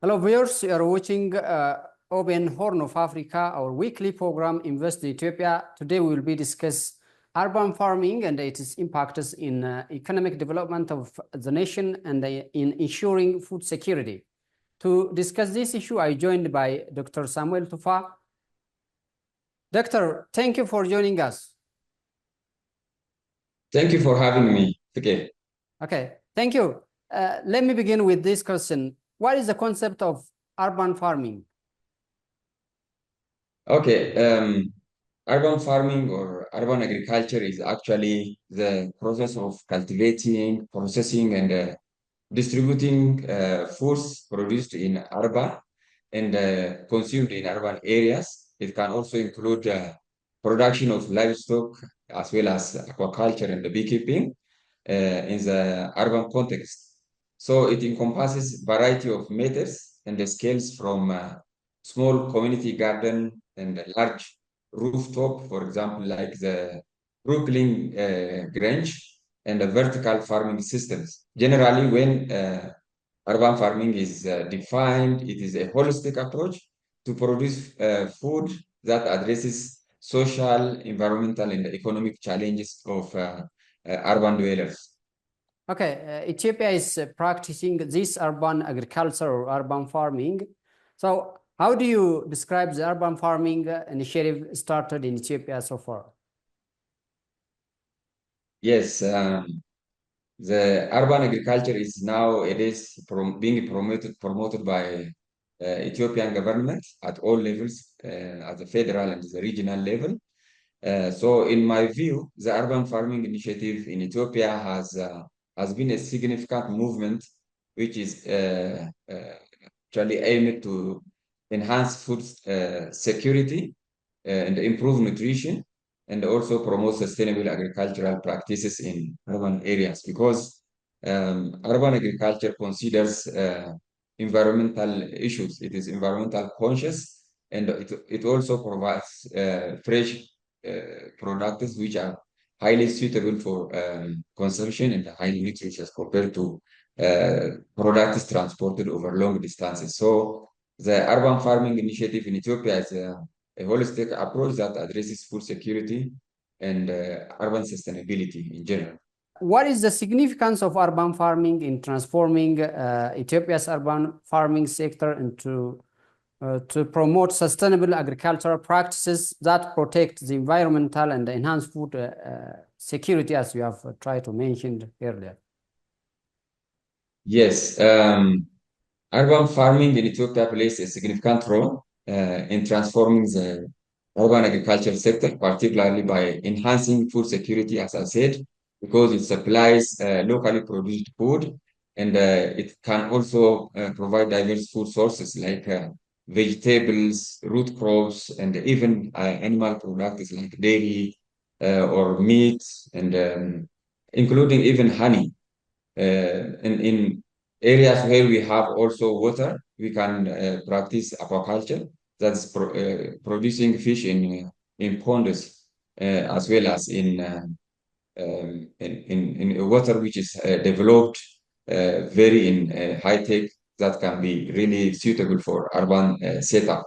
Hello viewers, you are watching Open Horn of Africa, our weekly program Invest in Ethiopia. Today we will be discuss urban farming and its impacts in economic development of the nation and in ensuring food security. To discuss this issue, I joined by Dr. Samuel Tufa. Doctor, thank you for joining us. Thank you for having me. Okay, thank you. Let me begin with this question. What is the concept of urban farming? Okay, urban farming or urban agriculture is actually the process of cultivating, processing, and distributing foods produced in urban and consumed in urban areas. It can also include production of livestock as well as aquaculture and beekeeping in the urban context. So it encompasses variety of methods and the scales from small community garden and large rooftop, for example, like the Brooklyn Grange and the vertical farming systems. Generally, when urban farming is defined, it is a holistic approach to produce food that addresses social, environmental, and economic challenges of urban dwellers. Okay, Ethiopia is practicing this urban agriculture or urban farming. So how do you describe the urban farming initiative started in Ethiopia so far? Yes, the urban agriculture is now being promoted by Ethiopian government at all levels, at the federal and the regional level. So in my view, the urban farming initiative in Ethiopia has been a significant movement which is actually aimed to enhance food security and improve nutrition and also promote sustainable agricultural practices in urban areas because urban agriculture considers environmental issues. It is environmental conscious and it also provides fresh products which are highly suitable for consumption and highly nutritious compared to products transported over long distances. So the urban farming initiative in Ethiopia is a holistic approach that addresses food security and urban sustainability in general. What is the significance of urban farming in transforming Ethiopia's urban farming sector into to promote sustainable agricultural practices that protect the environmental and enhance food security, as you have tried to mention earlier? Yes, urban farming in Ethiopia plays a significant role in transforming the urban agriculture sector, particularly by enhancing food security, as I said, because it supplies locally produced food and it can also provide diverse food sources like vegetables, root crops, and even animal products like dairy or meat, and including even honey. In areas where we have also water, we can practice aquaculture, that's producing fish in ponds as well as in water which is developed very in high tech that can be really suitable for urban setup.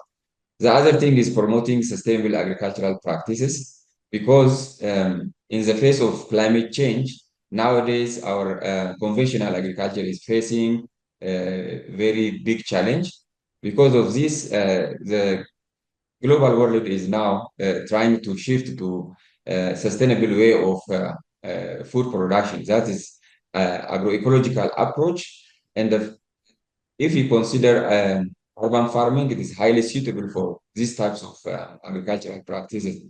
The other thing is promoting sustainable agricultural practices because in the face of climate change, nowadays our conventional agriculture is facing a very big challenge. Because of this, the global world is now trying to shift to a sustainable way of food production. That is agroecological approach. And if you consider urban farming, it is highly suitable for these types of agricultural practices.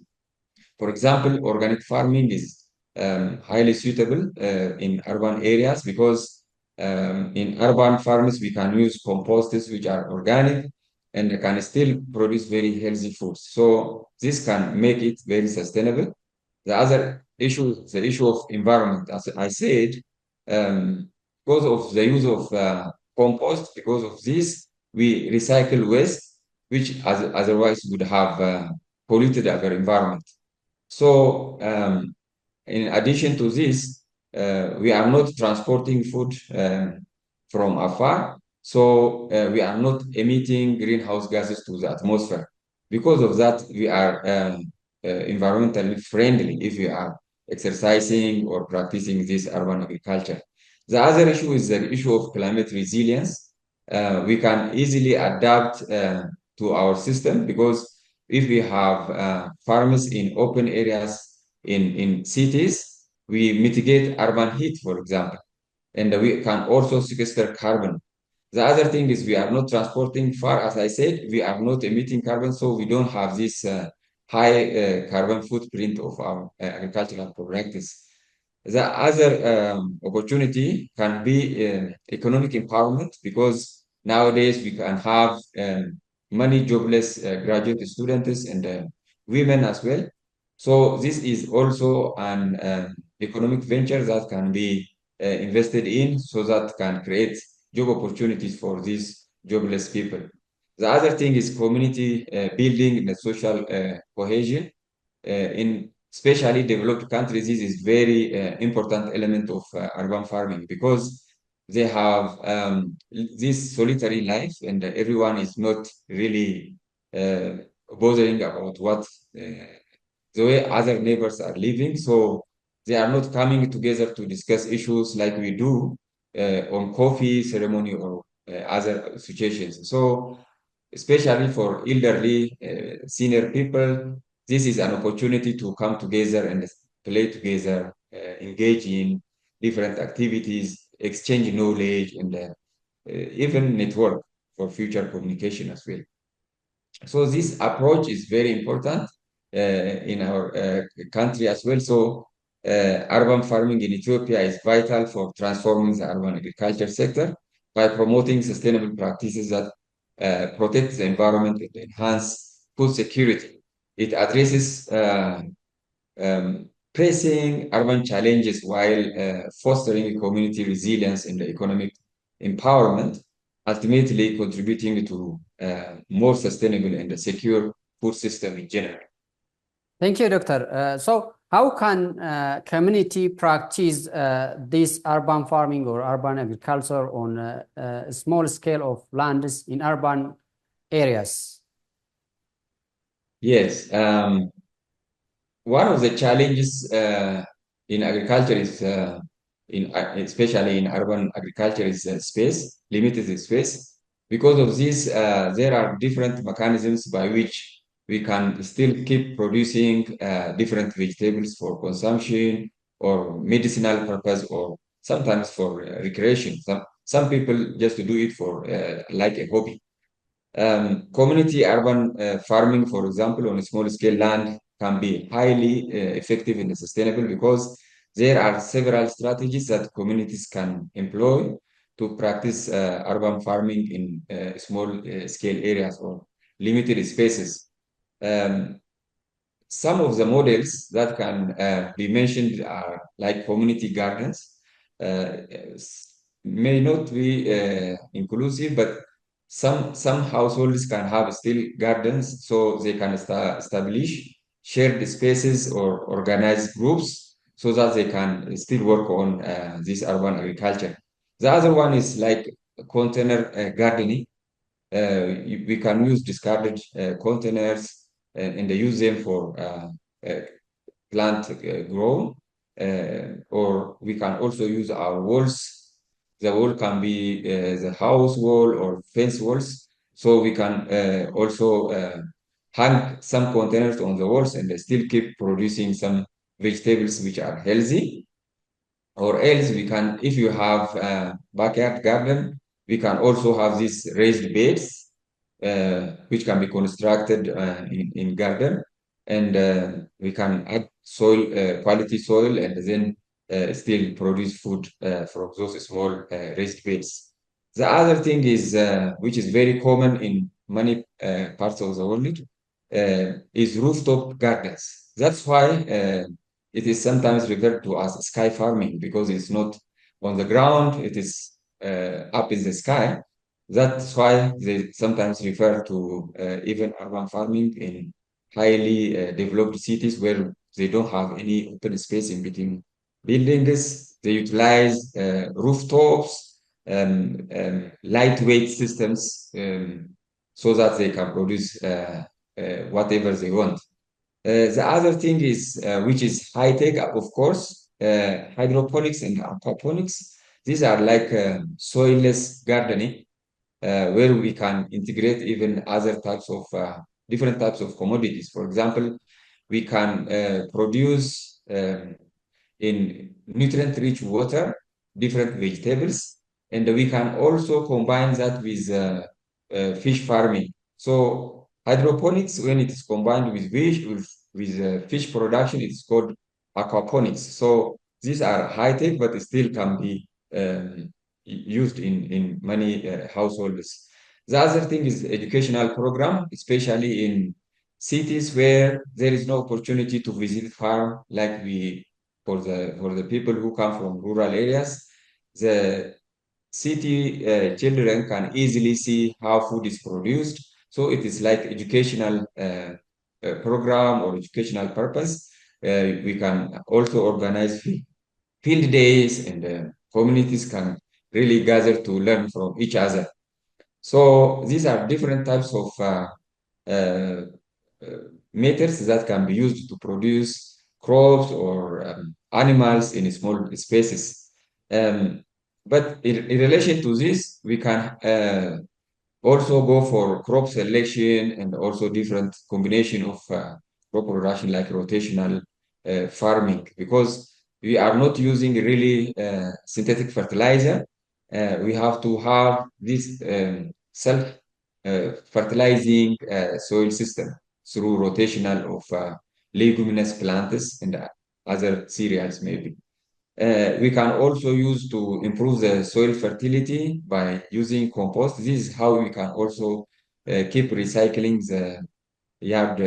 For example, organic farming is highly suitable in urban areas because in urban farms we can use composts which are organic and can still produce very healthy foods. So this can make it very sustainable. The other issue is the issue of environment. As I said, because of the use of compost, because of this, we recycle waste, which otherwise would have polluted our environment. So, in addition to this, we are not transporting food from afar. So we are not emitting greenhouse gases to the atmosphere. Because of that, we are environmentally friendly if we are exercising or practicing this urban agriculture. The other issue is the issue of climate resilience. We can easily adapt to our system because if we have farms in open areas in cities, we mitigate urban heat, for example, and we can also sequester carbon. The other thing is we are not transporting far, as I said, we are not emitting carbon, so we don't have this high carbon footprint of our agricultural practice. The other opportunity can be economic empowerment because nowadays we can have many jobless graduate students and women as well. So this is also an economic venture that can be invested in so that can create job opportunities for these jobless people. The other thing is community building and social cohesion. In especially developed countries, this is very important element of urban farming because they have this solitary life and everyone is not really uh, bothering about what the way other neighbors are living. So they are not coming together to discuss issues like we do on coffee ceremony or other situations. So especially for elderly, senior people, this is an opportunity to come together and play together, engage in different activities, exchange knowledge, and even network for future communication as well. So this approach is very important in our country as well. So urban farming in Ethiopia is vital for transforming the urban agriculture sector by promoting sustainable practices that protect the environment and enhance food security. It addresses pressing urban challenges while fostering community resilience and economic empowerment, ultimately contributing to more sustainable and secure food system in general. Thank you, Doctor. So how can community practice this urban farming or urban agriculture on a small scale of lands in urban areas? Yes, one of the challenges in agriculture is, especially in urban agriculture, is space, limited space. Because of this, there are different mechanisms by which we can still keep producing different vegetables for consumption or medicinal purpose or sometimes for recreation. Some people just do it for like a hobby. Community urban farming, for example, on a small scale land can be highly effective and sustainable because there are several strategies that communities can employ to practice urban farming in small scale areas or limited spaces. Um, some of the models that can be mentioned are like community gardens. May not be inclusive, but some households can have still gardens, so they can establish shared spaces or organize groups so that they can still work on this urban agriculture. The other one is like container gardening. We can use discarded containers and use them for plant grown, or we can also use our walls. The wall can be the house wall or fence walls, so we can also hang some containers on the walls and still keep producing some vegetables which are healthy. Or else we can, if you have a backyard garden, we can also have these raised beds, which can be constructed in garden, and we can add soil, quality soil, and then still produce food from those small raised beds. The other thing is, which is very common in many parts of the world, is rooftop gardens. That's why it is sometimes referred to as sky farming because it's not on the ground, it is up in the sky. That's why they sometimes refer to even urban farming in highly developed cities where they don't have any open space in between buildings. They utilize rooftops lightweight systems so that they can produce whatever they want. The other thing is, which is high tech, of course, hydroponics and aquaponics. These are like soilless gardening, where we can integrate even other types of different types of commodities. For example, we can produce in nutrient-rich water different vegetables, and we can also combine that with fish farming. So hydroponics, when it is combined with fish production, it's called aquaponics. So these are high tech, but still can be used in many households. The other thing is educational program, especially in cities where there is no opportunity to visit farm, like we for the people who come from rural areas. The city children can easily see how food is produced. So it is like educational program or educational purpose. We can also organize field days, and communities can really gather to learn from each other. So these are different types of uh, methods that can be used to produce crops or animals in small spaces. But in relation to this, we can also go for crop selection and also different combination of crop production like rotational farming, because we are not using really synthetic fertilizer. We have to have this self fertilizing soil system through rotational of leguminous plants and other cereals maybe. We can also use to improve the soil fertility by using compost. This is how we can also keep recycling the yard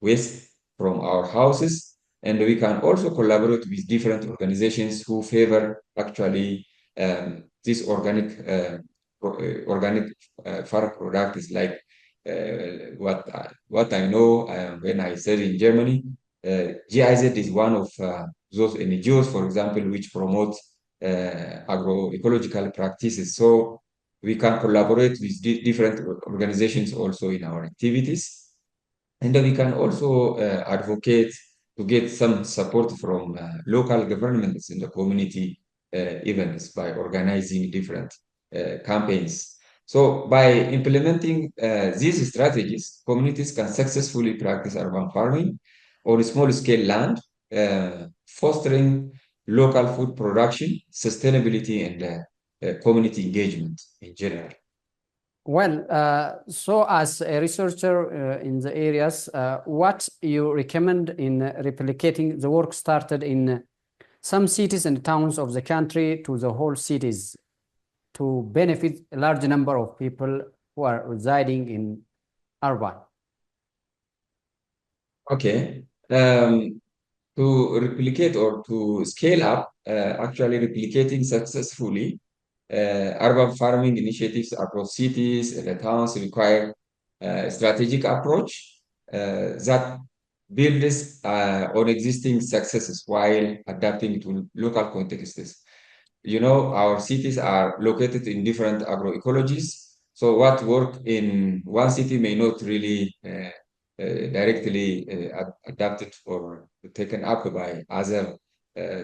waste from our houses. And we can also collaborate with different organizations who favor actually this organic farm products, like what I know when I studied in Germany. GIZ is one of those NGOs, for example, which promote agroecological practices. So we can collaborate with different organizations also in our activities. And then we can also advocate to get some support from local governments in the community events by organizing different campaigns. So by implementing these strategies, communities can successfully practice urban farming on a small scale land, fostering local food production, sustainability, and community engagement in general. Well, so as a researcher in the areas, what you recommend in replicating the work started in some cities and towns of the country to the whole cities to benefit a large number of people who are residing in urban? Okay. To replicate or to scale up, actually replicating successfully urban farming initiatives across cities and towns require a strategic approach that builds on existing successes while adapting to local contexts. You know, our cities are located in different agroecologies. So what work in one city may not really directly adapted or taken up by other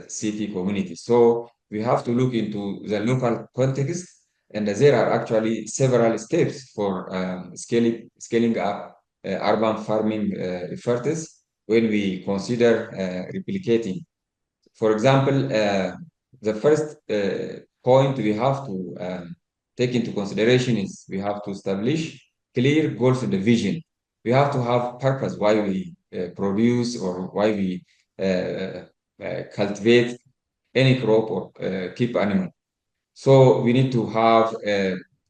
city communities. So we have to look into the local context, and there are actually several steps for scaling up urban farming efforts when we consider replicating. For example, the first point we have to take into consideration is we have to establish clear goals and vision. We have to have purpose why we produce or why we cultivate any crop or keep animal. So we need to have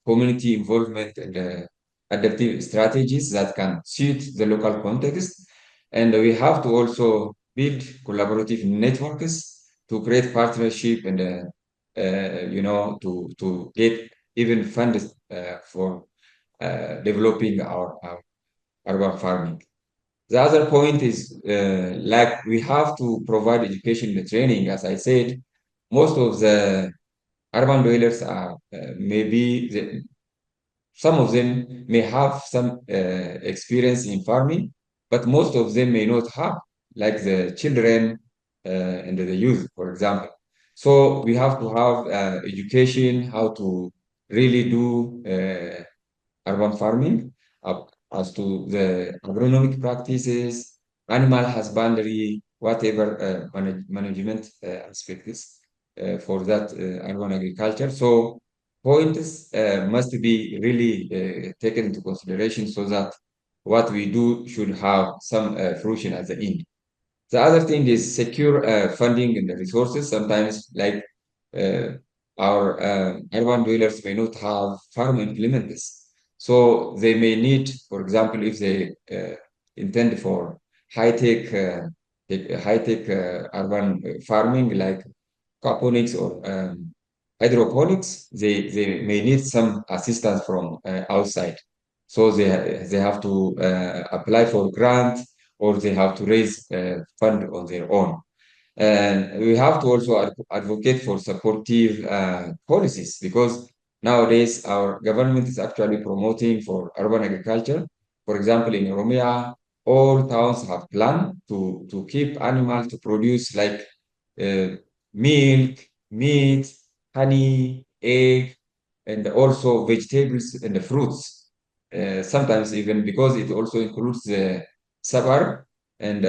community involvement and adaptive strategies that can suit the local context. And we have to also build collaborative networks to create partnership and, to get even funds for developing our urban farming. The other point is like we have to provide education and training. As I said, most of the urban dwellers are maybe some of them may have some experience in farming, but most of them may not have, like the children and the youth, for example. So we have to have education, how to really do urban farming, as to the agronomic practices, animal husbandry, whatever management aspects for that urban agriculture. So points must be really taken into consideration so that what we do should have some fruition at the end. The other thing is secure funding and the resources. Sometimes, like uh, our urban dwellers may not have farm implements, so they may need, for example, if they intend for high-tech urban farming like aquaponics or hydroponics, they may need some assistance from outside. So they have to apply for grant or they have to raise fund on their own. And we have to also advocate for supportive policies because nowadays our government is actually promoting for urban agriculture. For example, in Oromia, all towns have planned to keep animals to produce like uh, milk, meat, honey, egg, and also vegetables and the fruits. Sometimes even because it also includes the suburb and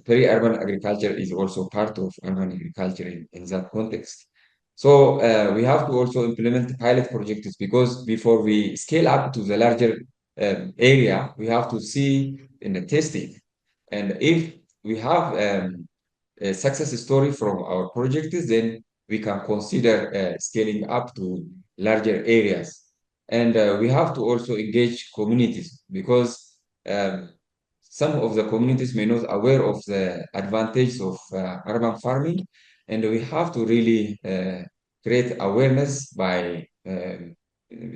peri-urban agriculture is also part of urban agriculture in that context. So we have to also implement pilot projects because before we scale up to the larger area, we have to see in the testing. And if we have a success story from our projects, then we can consider scaling up to larger areas. And we have to also engage communities because some of the communities may not aware of the advantage of urban farming, and we have to really create awareness by in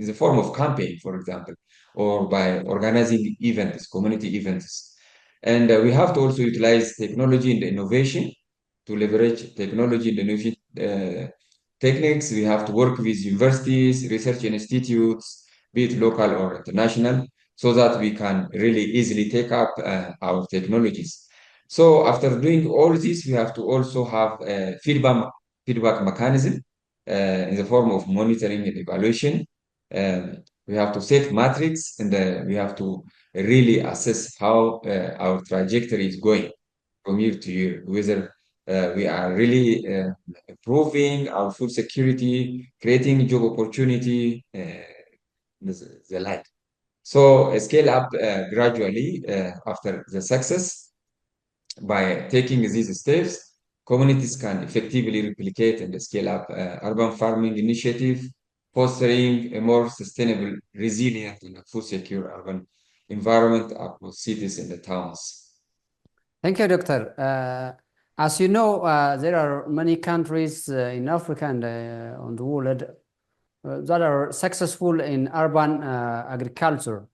the form of campaign, for example, or by organizing events, community events. And we have to also utilize technology and innovation to leverage technology and innovation techniques. We have to work with universities, research institutes, be it local or international, so that we can really easily take up our technologies. So after doing all this, we have to also have a feedback mechanism in the form of monitoring and evaluation. We have to set metrics and we have to really assess how our trajectory is going from year to year, whether we are really improving our food security, creating job opportunity, the like. So scale up gradually after the success. By taking these steps, communities can effectively replicate and scale up urban farming initiative, fostering a more sustainable, resilient, and food secure urban environment across cities and the towns. Thank you, Doctor. As you know, there are many countries in Africa and on the world that are successful in urban agriculture.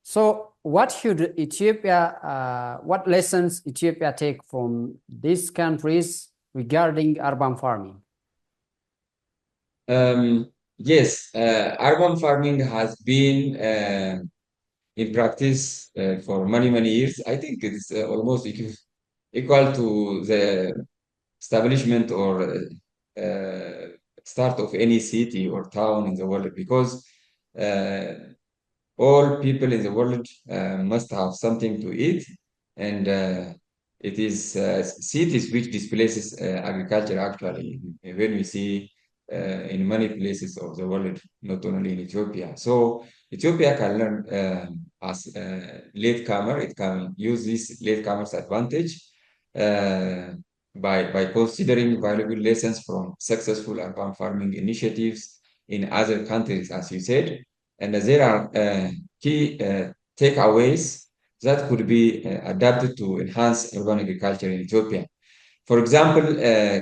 So what should Ethiopia, what lessons Ethiopia take from these countries regarding urban farming? Yes, urban farming has been in practice for many, many years. I think it's almost equal to the establishment or start of any city or town in the world because uh, all people in the world must have something to eat, and it is cities which displaces agriculture actually when we see in many places of the world, not only in Ethiopia. So Ethiopia can learn as a latecomer. It can use this latecomer's advantage uh, by considering valuable lessons from successful urban farming initiatives in other countries, as you said. And there are key takeaways that could be adapted to enhance urban agriculture in Ethiopia. For example,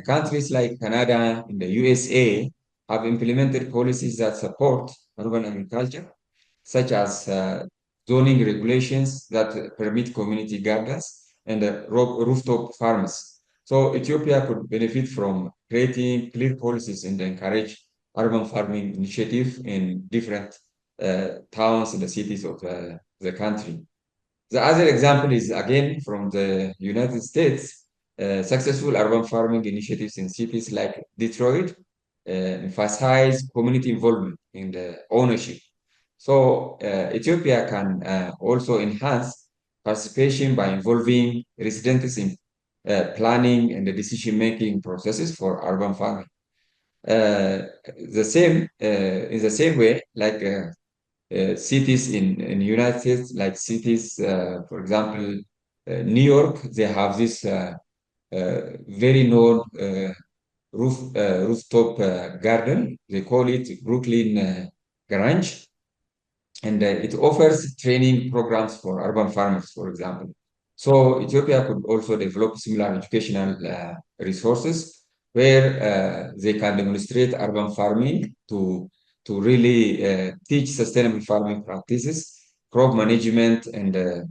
countries like Canada and the USA have implemented policies that support urban agriculture, such as zoning regulations that permit community gardens and rooftop farms. So Ethiopia could benefit from creating clear policies and encourage urban farming initiative in different towns and the cities of the country. The other example is again from the United States, successful urban farming initiatives in cities like Detroit emphasize community involvement in the ownership. So Ethiopia can also enhance participation by involving residents in planning and the decision-making processes for urban farming. In the same way, like cities in the United States, like cities, for example, New York, they have this very known rooftop garden. They call it Brooklyn Garage, and it offers training programs for urban farmers, for example. So Ethiopia could also develop similar educational resources where they can demonstrate urban farming to really teach sustainable farming practices, crop management, and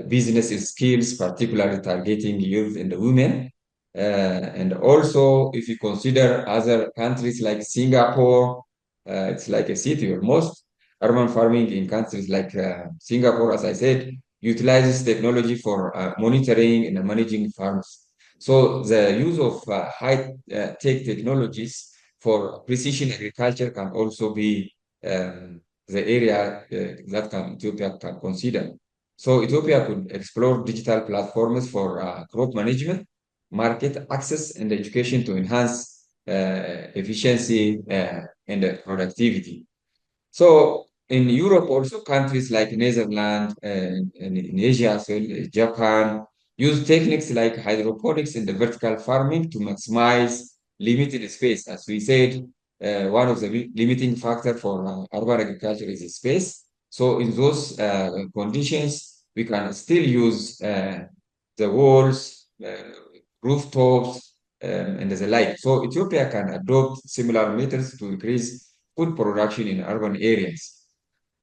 business skills, particularly targeting youth and women. And also, if you consider other countries like Singapore, it's like a city almost. Urban farming in countries like Singapore, as I said, utilizes technology for monitoring and managing farms. So the use of high-tech technologies for precision agriculture can also be the area that Ethiopia can consider. So Ethiopia could explore digital platforms for crop management, market access, and education to enhance efficiency and productivity. So in Europe, also countries like Netherlands and in Asia as well, Japan, use techniques like hydroponics and the vertical farming to maximize limited space. As we said, one of the limiting factor for urban agriculture is space. So in those conditions, we can still use the walls, rooftops, and the like. So Ethiopia can adopt similar methods to increase food production in urban areas.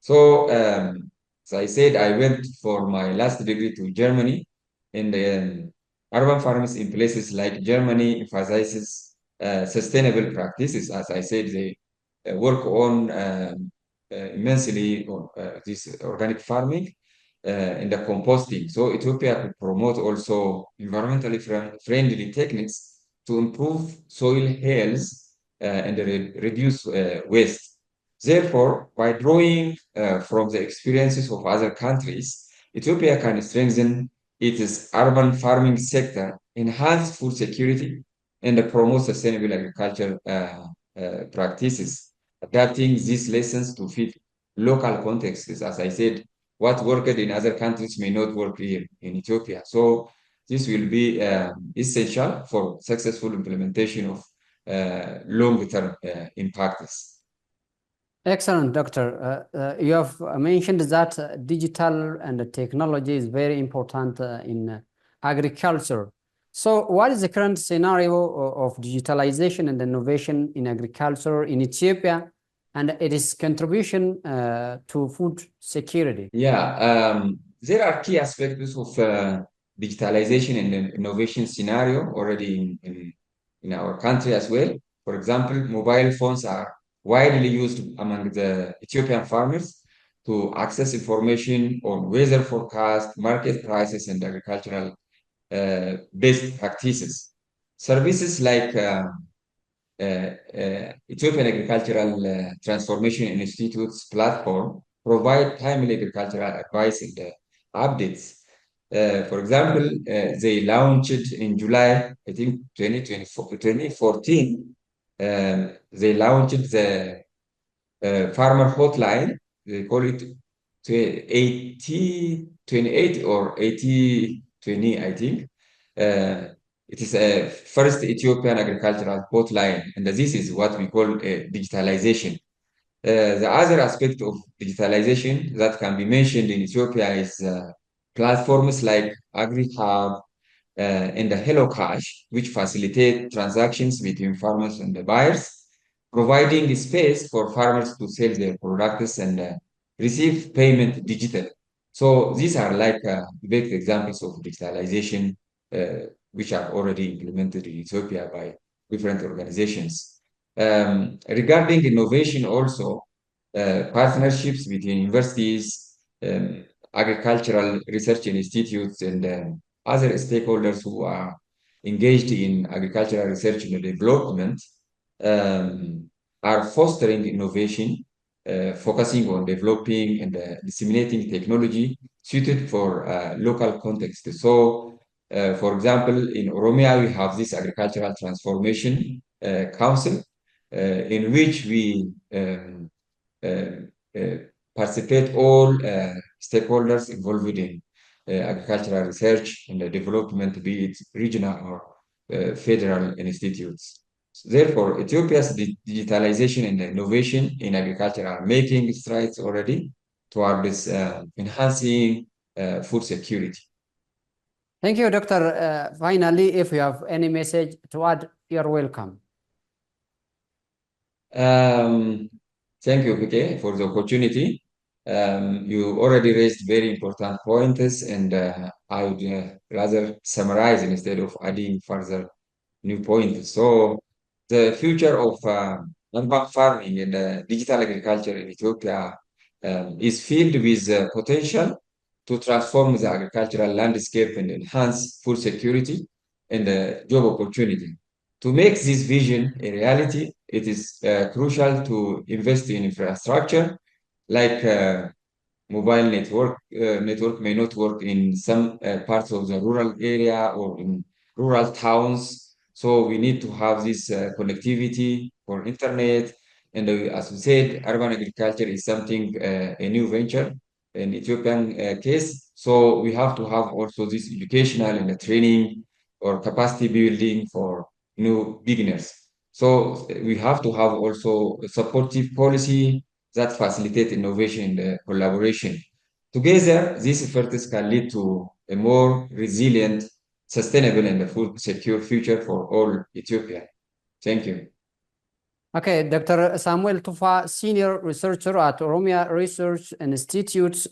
So, as I said, I went for my last degree to Germany, and urban farms in places like Germany emphasizes sustainable practices. As I said, they work on immensely on this organic farming and the composting. So Ethiopia could promote also environmentally friendly techniques to improve soil health and reduce waste. Therefore, by drawing from the experiences of other countries, Ethiopia can strengthen its urban farming sector, enhance food security, and promote sustainable agriculture practices, adapting these lessons to fit local contexts. As I said, what worked in other countries may not work here in Ethiopia. So this will be essential for successful implementation of long-term impacts. Excellent, Doctor. You have mentioned that digital and technology is very important in agriculture. So what is the current scenario of digitalization and innovation in agriculture in Ethiopia and its contribution to food security? Yeah, there are key aspects of digitalization and innovation scenario already in our country as well. For example, mobile phones are widely used among the Ethiopian farmers to access information on weather forecast, market prices, and agricultural best practices. Services like Ethiopian Agricultural Transformation Institute's platform provide timely agricultural advice and updates. For example, they launched in July, I think 2014, they launched the farmer hotline. They call it 8028 or 8020, I think. It is a first Ethiopian agricultural hotline, and this is what we call digitalization. The other aspect of digitalization that can be mentioned in Ethiopia is platforms like AgriHub and the Hello Cash, which facilitate transactions between farmers and the buyers, providing space for farmers to sell their products and receive payment digitally. So these are like big examples of digitalization which are already implemented in Ethiopia by different organizations. Regarding innovation also, partnerships between universities, agricultural research institutes, and other stakeholders who are engaged in agricultural research and development um, are fostering innovation, focusing on developing and disseminating technology suited for local context. So, for example, in Oromia, we have this agricultural transformation council in which we uh, participate all stakeholders involved in agricultural research and development, be it regional or federal institutes. Therefore, Ethiopia's digitalization and innovation in agriculture are making strides already towards enhancing food security. Thank you, Doctor. Finally, if you have any message to add, you're welcome. Thank you, PK, for the opportunity. You already raised very important points, and I would rather summarize instead of adding further new points. So, the future of urban farming and digital agriculture in Ethiopia is filled with potential to transform the agricultural landscape and enhance food security and job opportunity. To make this vision a reality, it is crucial to invest in infrastructure like mobile network may not work in some parts of the rural area or in rural towns. So we need to have this connectivity for internet. And as we said, urban agriculture is something, a new venture in Ethiopian case. So we have to have also this educational and training or capacity building for new beginners. So we have to have also a supportive policy that facilitate innovation and collaboration. Together, these efforts can lead to a more resilient, sustainable, and food secure future for all Ethiopia. Thank you. Okay, Dr. Samuel Tufa, Senior Researcher at Oromia Research Institute.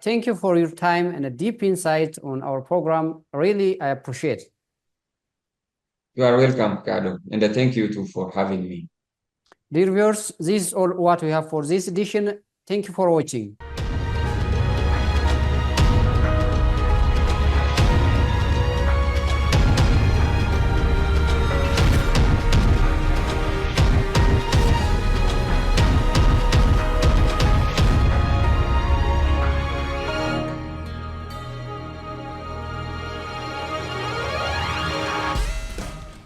Thank you for your time and a deep insight on our program. Really, I appreciate it. You are welcome, Carlo, and thank you too for having me. Dear viewers, this is all what we have for this edition. Thank you for watching.